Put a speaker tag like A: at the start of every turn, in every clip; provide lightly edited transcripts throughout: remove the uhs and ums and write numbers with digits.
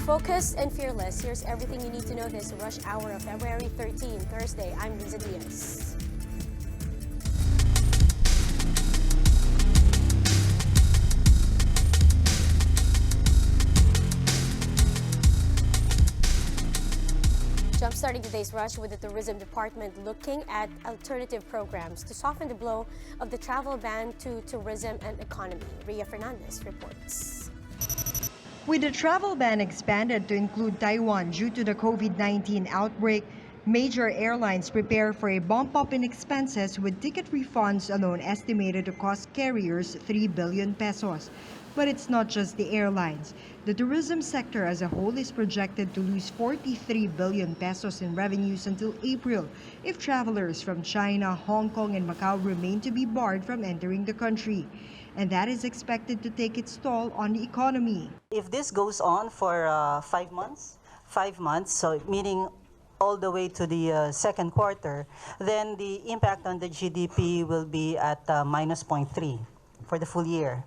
A: Focused and fearless, here's everything you need to know this rush hour of February 13, Thursday. I'm Riza Diaz. Jumpstarting today's rush with the Tourism Department looking at alternative programs to soften the blow of the travel ban to tourism and economy. Ria Fernandez reports.
B: With the travel ban expanded to include Taiwan due to the COVID-19 outbreak, major airlines prepare for a bump up in expenses with ticket refunds alone estimated to cost carriers 3 billion pesos. But it's not just the airlines. The tourism sector as a whole is projected to lose 43 billion pesos in revenues until April if travelers from China, Hong Kong, and Macau remain to be barred from entering the country. And that is expected to take its toll on the economy.
C: If this goes on for 5 months, so meaning all the way to the second quarter, then the impact on the GDP will be at minus 0.3 for the full year.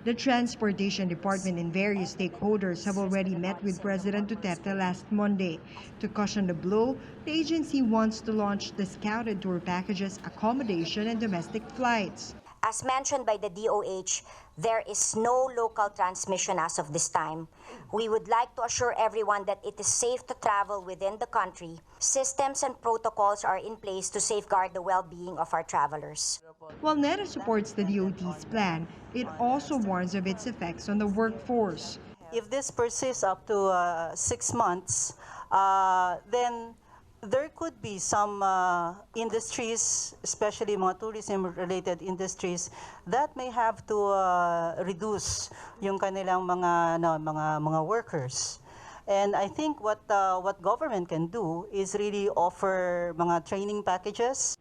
B: The Transportation Department and various stakeholders have already met with President Duterte last Monday. To cushion the blow, the agency wants to launch the scouted tour packages, accommodation, and domestic flights.
D: As mentioned by the DOH, there is no local transmission as of this time. We would like to assure everyone that it is safe to travel within the country. Systems and protocols are in place to safeguard the well-being of our travelers.
B: While NEDA supports the DOT's plan, it also warns of its effects on the workforce.
C: If this persists up to 6 months, then there could be some industries, especially mga tourism-related industries, that may have to reduce yung kanilang mga workers. And I think what government can do is really offer mga training packages.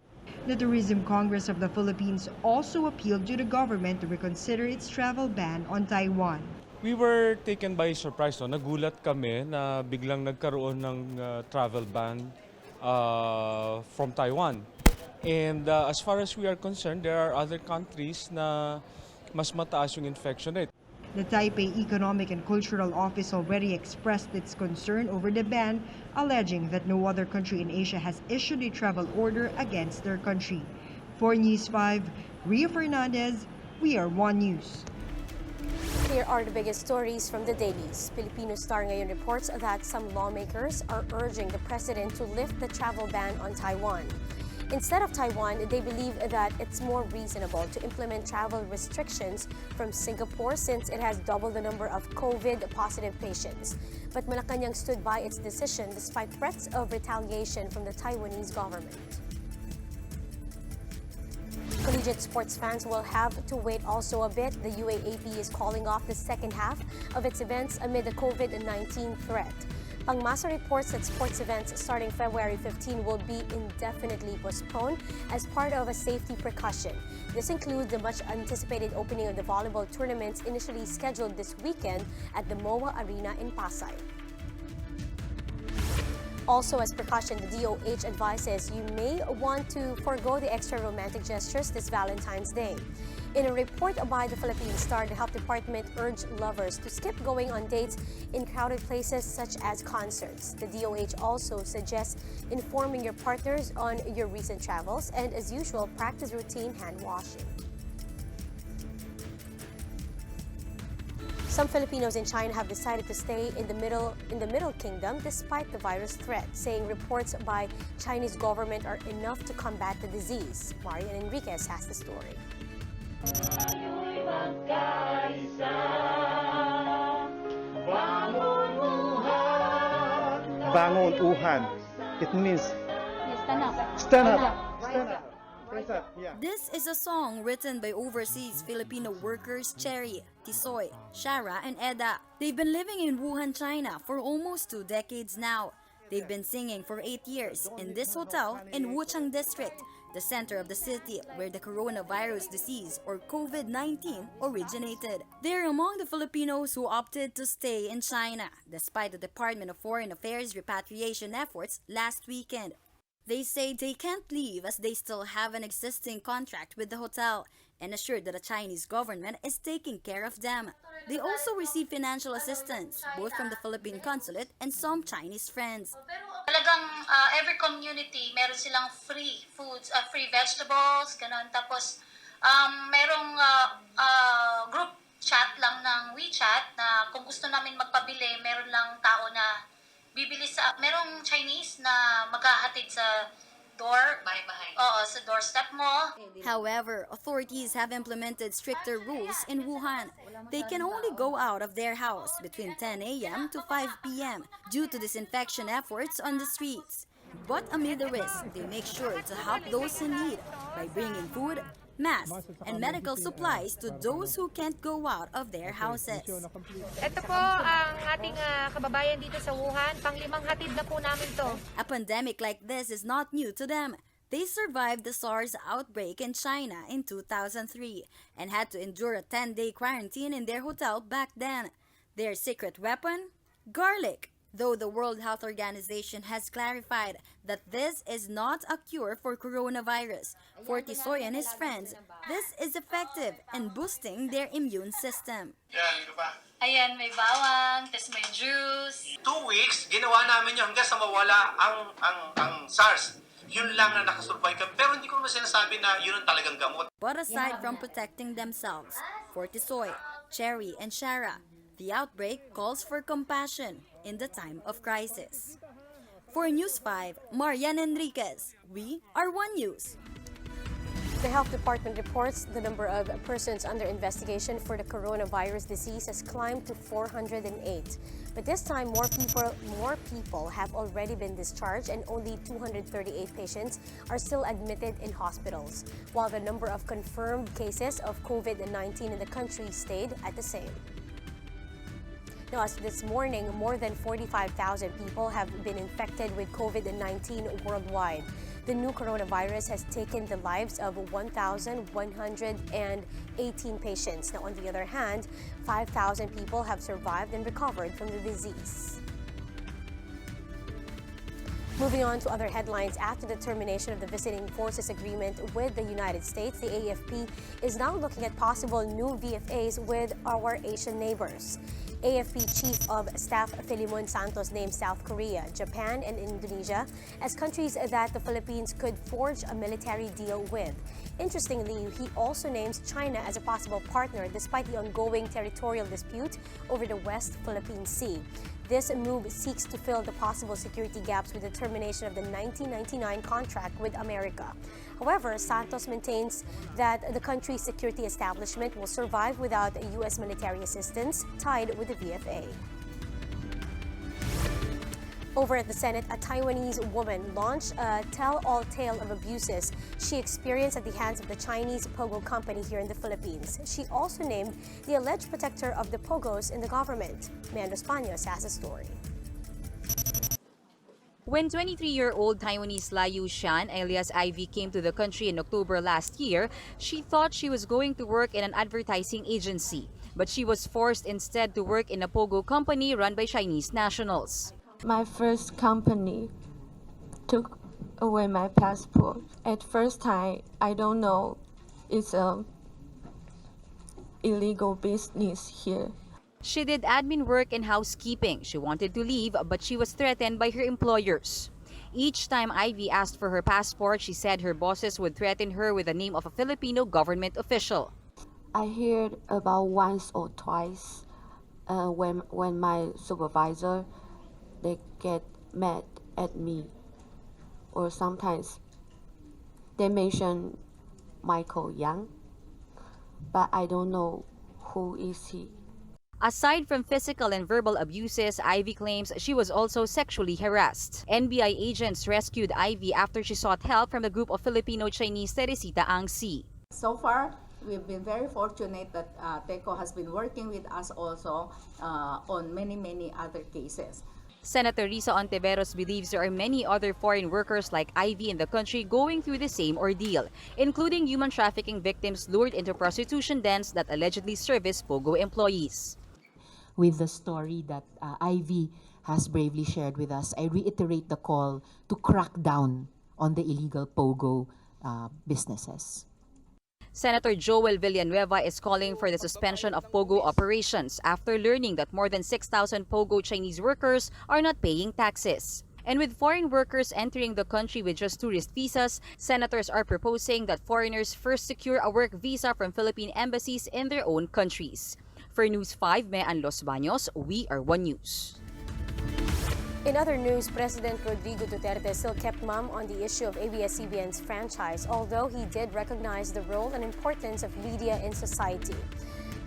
B: The Tourism Congress of the Philippines also appealed to the government to reconsider its travel ban on Taiwan.
E: We were taken by surprise. No? Nagulat kami na biglang nagkaroon ng travel ban from Taiwan. And as far as we are concerned, there are other countries na mas mataas yung infection rate.
B: The Taipei Economic and Cultural Office already expressed its concern over the ban, alleging that no other country in Asia has issued a travel order against their country. For News 5, Ria Fernandez, We Are One News.
A: Here are the biggest stories from the dailies. Filipino Star ngayon reports that some lawmakers are urging the president to lift the travel ban on Taiwan. Instead of Taiwan, they believe that it's more reasonable to implement travel restrictions from Singapore since it has double the number of COVID-positive patients. But Malacanang stood by its decision despite threats of retaliation from the Taiwanese government. Collegiate sports fans will have to wait also a bit. The UAAP is calling off the second half of its events amid the COVID-19 threat. Pangmasa reports that sports events starting February 15 will be indefinitely postponed as part of a safety precaution. This includes the much-anticipated opening of the volleyball tournaments initially scheduled this weekend at the MOA Arena in Pasay. Also, as precaution, the DOH advises you may want to forego the extra romantic gestures this Valentine's Day. In a report by the Philippine Star, the Health Department urged lovers to skip going on dates in crowded places such as concerts. The DOH also suggests informing your partners on your recent travels and, as usual, practice routine hand washing. Some Filipinos in China have decided to stay in the Middle Kingdom despite the virus threat, saying reports by Chinese government are enough to combat the disease. Marian Enriquez has the story.
F: Bangon Wuhan. It means
G: stand up.
F: stand up. Stand up. Yeah.
G: This is a song written by overseas Filipino workers Cherry, Tisoy, Shara, and Eda. They've been living in Wuhan, China for almost 2 decades now. They've been singing for 8 years in this hotel in Wuchang District, the center of the city where the coronavirus disease or COVID-19 originated. They're among the Filipinos who opted to stay in China despite the Department of Foreign Affairs repatriation efforts last weekend. They say they can't leave as they still have an existing contract with the hotel and assured that the Chinese government is taking care of them. They also receive financial assistance, both from the Philippine consulate and some Chinese friends.
H: Talagang every community, meron silang free foods, free vegetables, ganun. Tapos, merong group chat lang ng WeChat na kung gusto namin magpabili, meron lang tao na bibili sa, merong Chinese na maghahatid sa door. Bahay-bahay. Oo, sa doorstep mo.
G: However, authorities have implemented stricter rules in Wuhan. They can only go out of their house between 10 a.m. to 5 p.m. due to disinfection efforts on the streets. But amid the risk, they make sure to help those in need by bringing food, masks, and medical supplies to those who can't go out of their houses.
I: Ito po ang ating kababayan dito sa Wuhan. Panglimang hatid na po namin to.
G: A pandemic like this is not new to them. They survived the SARS outbreak in China in 2003 and had to endure a 10-day quarantine in their hotel back then. Their secret weapon? Garlic. Though the World Health Organization has clarified that this is not a cure for coronavirus, for Tisoy and his friends, this is effective in boosting their immune system.
H: Ayan, may bawang, tapos may juice.
J: 2 weeks, ginawa namin yun hanggang sa mawala ang SARS. Yun lang na nakasurvive kami. Pero hindi ko naman sinasabi na yun ang talagang gamot.
G: But aside from protecting themselves, for Tisoy, Cherry, and Shara, the outbreak calls for compassion in the time of crisis. For News 5, Marian Enriquez, we are One News.
A: The Health Department reports the number of persons under investigation for the coronavirus disease has climbed to 408. But this time, more people have already been discharged and only 238 patients are still admitted in hospitals, while the number of confirmed cases of COVID-19 in the country stayed at the same. Now, as this morning, more than 45,000 people have been infected with COVID-19 worldwide. The new coronavirus has taken the lives of 1,118 patients. Now, on the other hand, 5,000 people have survived and recovered from the disease. Moving on to other headlines, after the termination of the Visiting Forces Agreement with the United States, the AFP is now looking at possible new VFAs with our Asian neighbors. AFP Chief of Staff Filimon Santos named South Korea, Japan, and Indonesia as countries that the Philippines could forge a military deal with. Interestingly, he also names China as a possible partner despite the ongoing territorial dispute over the West Philippine Sea. This move seeks to fill the possible security gaps with the termination of the 1999 contract with America. However, Santos maintains that the country's security establishment will survive without U.S. military assistance tied with the VFA. Over at the Senate, a Taiwanese woman launched a tell-all tale of abuses she experienced at the hands of the Chinese Pogo company here in the Philippines. She also named the alleged protector of the Pogos in the government. Mando Españos has a story.
K: When 23-year-old Taiwanese Layu Shan, alias Ivy, came to the country in October last year, she thought she was going to work in an advertising agency. But she was forced instead to work in a Pogo company run by Chinese nationals.
L: My first company took away my passport. At first time, I don't know it's a illegal business here.
K: She did admin work and housekeeping. She wanted to leave, but she was threatened by her employers. Each time Ivy asked for her passport, she said her bosses would threaten her with the name of a Filipino government official.
L: I heard about once or twice when my supervisor, they get mad at me. Or sometimes they mention Michael Yang, but I don't know who is he.
K: Aside from physical and verbal abuses, Ivy claims she was also sexually harassed. NBI agents rescued Ivy after she sought help from the group of Filipino-Chinese Teresita Angsi.
M: So far, we've been very fortunate that TECO has been working with us also on many other cases.
K: Senator Risa Ontiveros believes there are many other foreign workers like Ivy in the country going through the same ordeal, including human trafficking victims lured into prostitution dens that allegedly service Pogo employees.
N: With the story that Ivy has bravely shared with us, I reiterate the call to crack down on the illegal Pogo businesses.
K: Senator Joel Villanueva is calling for the suspension of Pogo operations after learning that more than 6,000 Pogo Chinese workers are not paying taxes. And with foreign workers entering the country with just tourist visas, senators are proposing that foreigners first secure a work visa from Philippine embassies in their own countries. For News 5, Mean Los Baños, we are One News.
A: In other news, President Rodrigo Duterte still kept mum on the issue of ABS-CBN's franchise, although he did recognize the role and importance of media in society.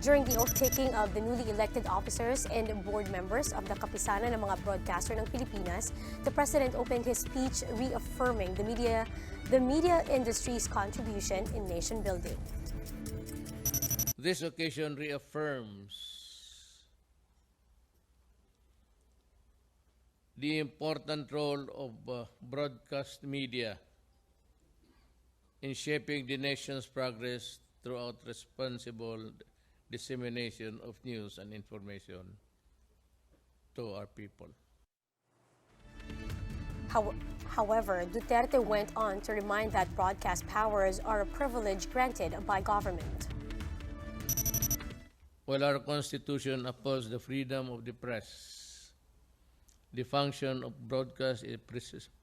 A: During the oath-taking of the newly elected officers and board members of the Kapisanan ng mga broadcaster ng Pilipinas, the President opened his speech reaffirming the media industry's contribution in nation building.
O: This occasion reaffirms the important role of broadcast media in shaping the nation's progress throughout responsible dissemination of news and information to our people.
A: However, Duterte went on to remind that broadcast powers are a privilege granted by government.
O: While our Constitution upholds the freedom of the press, the function of broadcast is a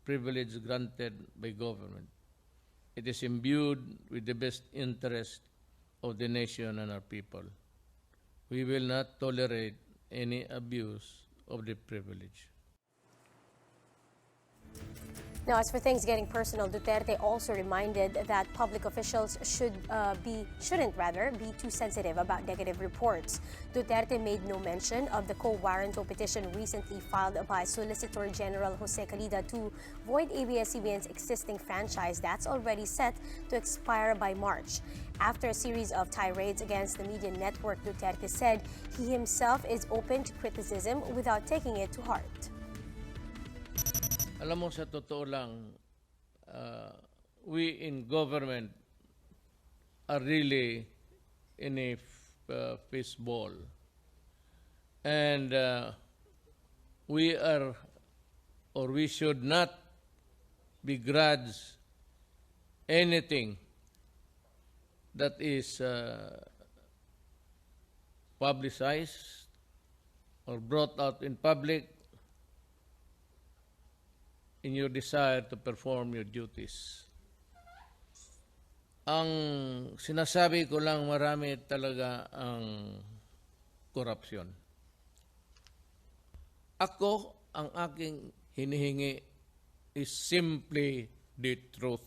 O: privilege granted by government. It is imbued with the best interest of the nation and our people. We will not tolerate any abuse of the privilege.
A: Now, as for things getting personal, Duterte also reminded that public officials shouldn't be too sensitive about negative reports. Duterte made no mention of the co-warranto petition recently filed by Solicitor General Jose Calida to void ABS-CBN's existing franchise that's already set to expire by March. After a series of tirades against the media network, Duterte said he himself is open to criticism without taking it to heart.
O: Alam mo, sa totoo lang, we in government are really in a fishbowl. And we should not begrudge anything that is publicized or brought out in public in your desire to perform your duties. Ang sinasabi ko lang, marami talaga ang korupsyon. Ako, ang aking hinihingi is simply the truth.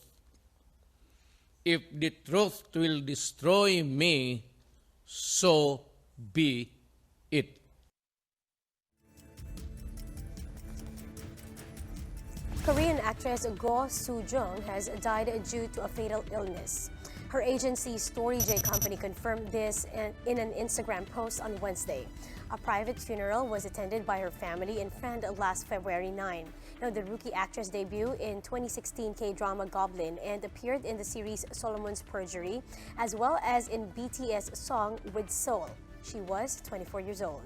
O: If the truth will destroy me, so be it.
A: Korean actress Go Soo-jung has died due to a fatal illness. Her agency Story J Company confirmed this in an Instagram post on Wednesday. A private funeral was attended by her family and friend last February 9. Now, the rookie actress debuted in 2016 K-drama Goblin and appeared in the series Solomon's Perjury, as well as in BTS song With Soul. She was 24 years old.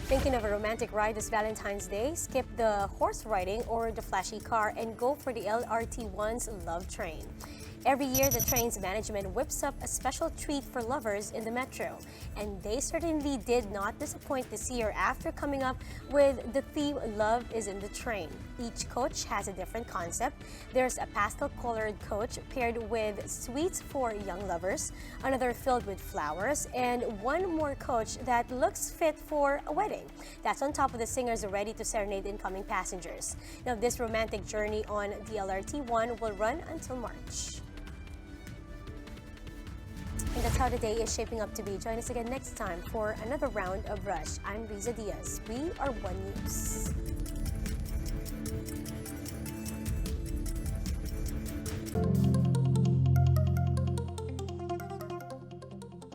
A: Thinking of a romantic ride this Valentine's Day? Skip the horse riding or the flashy car and go for the LRT1's Love Train. Every year, the train's management whips up a special treat for lovers in the metro. And they certainly did not disappoint this year after coming up with the theme Love is in the Train. Each coach has a different concept. There's a pastel-colored coach paired with sweets for young lovers, another filled with flowers, and one more coach that looks fit for a wedding. That's on top of the singers ready to serenade incoming passengers. Now, this romantic journey on the LRT1 will run until March. And that's how the day is shaping up to be. Join us again next time for another round of Rush. I'm Riza Diaz. We are One News.